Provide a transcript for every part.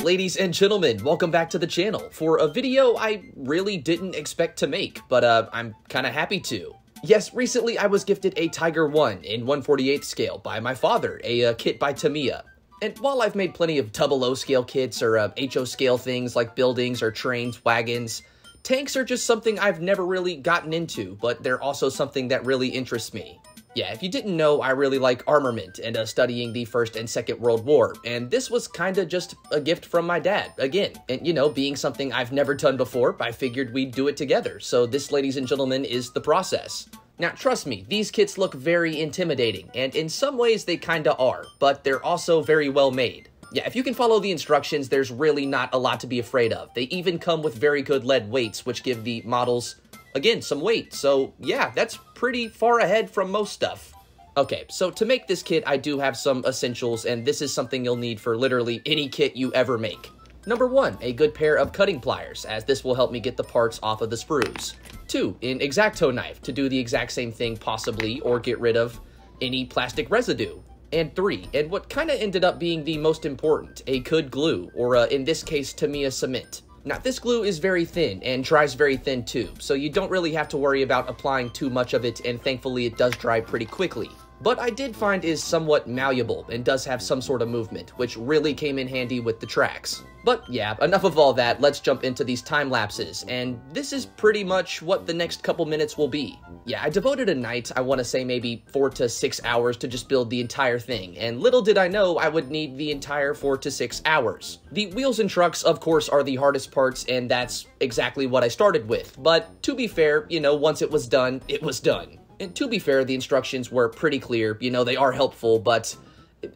Ladies and gentlemen, welcome back to the channel for a video I really didn't expect to make, but I'm kinda happy to. Yes, recently I was gifted a Tiger 1 in 1/48 scale by my father, a kit by Tamiya. And while I've made plenty of 00 scale kits or HO scale things like buildings or trains, wagons, tanks are just something I've never really gotten into, but they're also something that really interests me. Yeah, if you didn't know, I really like armament and studying the First and Second World War, and this was kinda just a gift from my dad, again. And you know, being something I've never done before, I figured we'd do it together, so this, ladies and gentlemen, is the process. Now, trust me, these kits look very intimidating, and in some ways they kinda are, but they're also very well made. Yeah, if you can follow the instructions, there's really not a lot to be afraid of. They even come with very good lead weights, which give the models, again, some weight, so yeah, that's pretty far ahead from most stuff. Okay, so to make this kit, I do have some essentials, and this is something you'll need for literally any kit you ever make. Number 1, a good pair of cutting pliers, as this will help me get the parts off of the sprues. 2, an X-Acto knife to do the exact same thing possibly, or get rid of any plastic residue. And 3, and what kinda ended up being the most important, a good glue, or in this case, Tamiya cement. Now, this glue is very thin and dries very thin too, so you don't really have to worry about applying too much of it, and thankfully it does dry pretty quickly. But I did find is somewhat malleable and does have some sort of movement, which really came in handy with the tracks. But yeah, enough of all that, let's jump into these time lapses, and this is pretty much what the next couple minutes will be. Yeah, I devoted a night, I want to say maybe 4 to 6 hours to just build the entire thing, and little did I know I would need the entire 4 to 6 hours. The wheels and trucks, of course, are the hardest parts, and that's exactly what I started with. But to be fair, you know, once it was done, it was done. And to be fair, the instructions were pretty clear, you know, they are helpful, but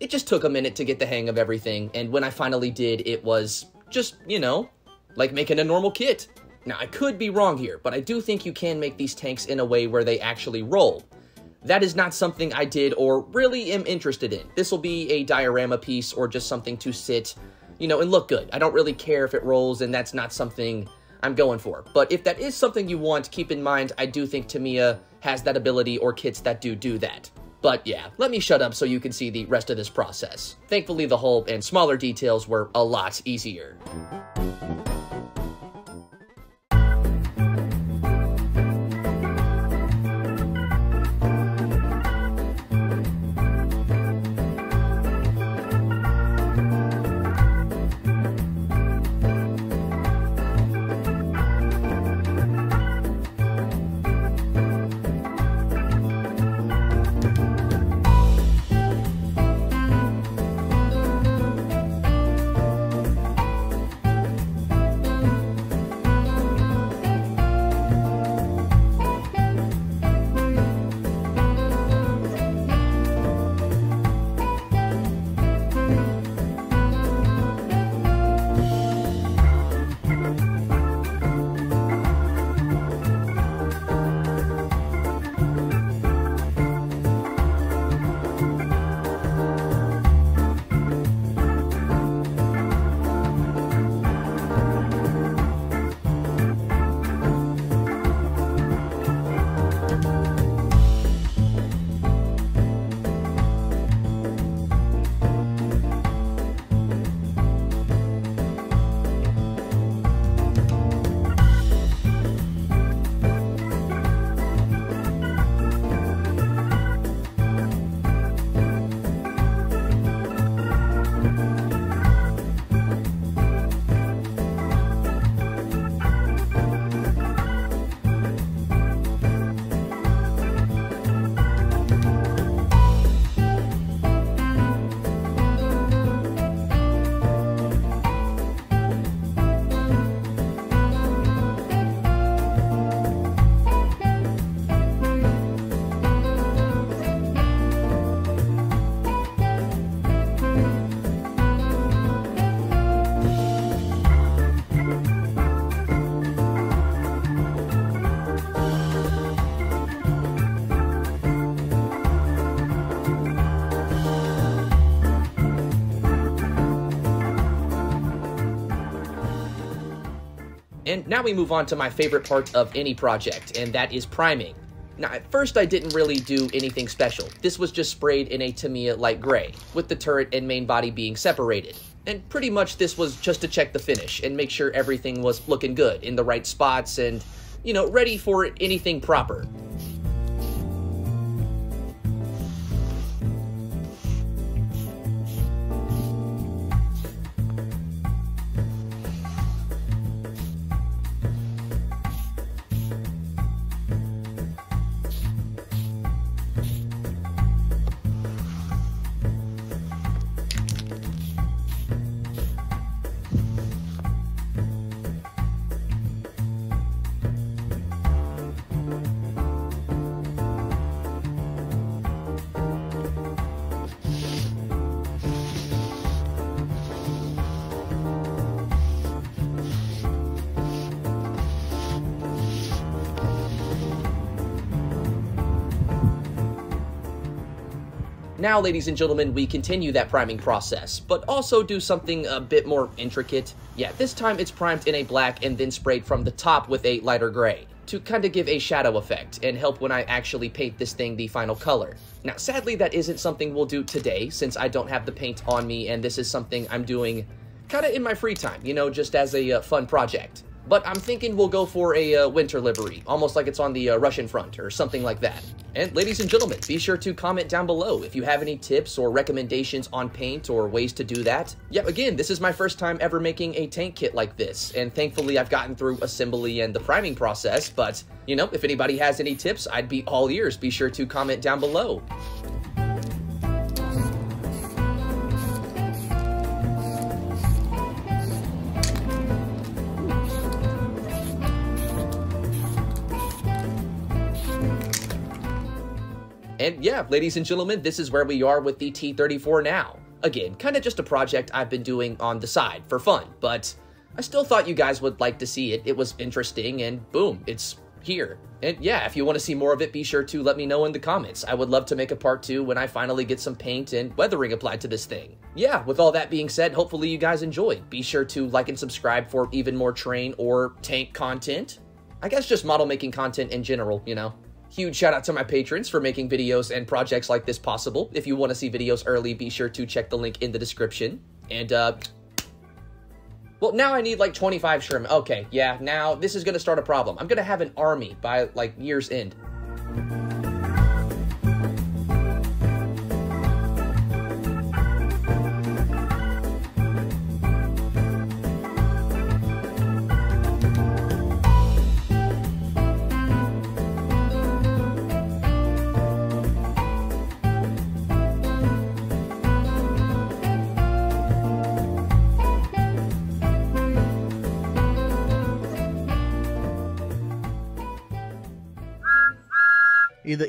it just took a minute to get the hang of everything, and when I finally did, it was just, you know, like making a normal kit. Now, I could be wrong here, but I do think you can make these tanks in a way where they actually roll. That is not something I did or really am interested in. This will be a diorama piece or just something to sit, you know, and look good. I don't really care if it rolls, and that's not something I'm going for. But if that is something you want, keep in mind, I do think Tamiya has that ability or kits that do that. But yeah, let me shut up so you can see the rest of this process. Thankfully, the hull and smaller details were a lot easier. And now we move on to my favorite part of any project, and that is priming. Now, at first I didn't really do anything special. This was just sprayed in a Tamiya light gray, with the turret and main body being separated. And pretty much this was just to check the finish and make sure everything was looking good in the right spots and, you know, ready for anything proper. Now, ladies and gentlemen, we continue that priming process, but also do something a bit more intricate. Yeah, this time it's primed in a black and then sprayed from the top with a lighter gray to kind of give a shadow effect and help when I actually paint this thing the final color. Now, sadly, that isn't something we'll do today since I don't have the paint on me, and this is something I'm doing kind of in my free time, you know, just as a fun project. But I'm thinking we'll go for a winter livery, almost like it's on the Russian front or something like that. And ladies and gentlemen, be sure to comment down below if you have any tips or recommendations on paint or ways to do that. Yeah, again, this is my first time ever making a tank kit like this, and thankfully I've gotten through assembly and the priming process, but, you know, if anybody has any tips, I'd be all ears. Be sure to comment down below. And yeah, ladies and gentlemen, this is where we are with the T34 now. Again, kind of just a project I've been doing on the side for fun, but I still thought you guys would like to see it. It was interesting, and boom, it's here. And yeah, if you want to see more of it, be sure to let me know in the comments. I would love to make a part 2 when I finally get some paint and weathering applied to this thing. Yeah, with all that being said, hopefully you guys enjoyed. Be sure to like and subscribe for even more train or tank content. I guess just model making content in general, you know. Huge shout out to my patrons for making videos and projects like this possible. If you want to see videos early, be sure to check the link in the description. And, well, now I need like 25 shrimp. Okay, yeah, now this is going to start a problem. I'm going to have an army by like year's end.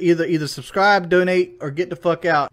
Either subscribe, donate, or get the fuck out.